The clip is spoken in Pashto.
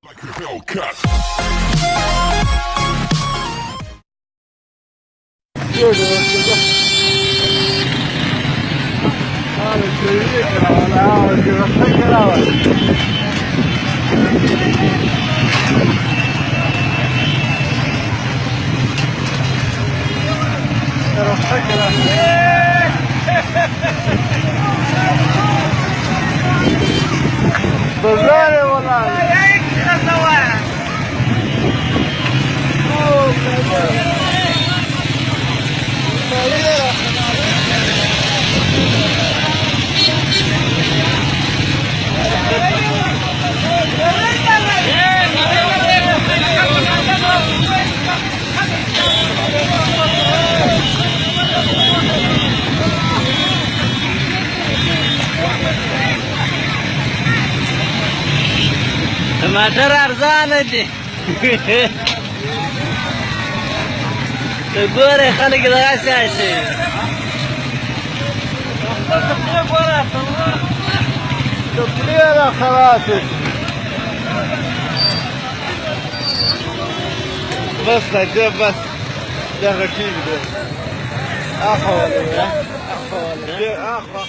Like a Hellcat. Băzare, والله. टमाटर ارزانه دي ګوره خلک دغسې عايشي تطليرة خلاص بس عجب بس ده غشيم ده اخوة ولا اخوة ولا اخوة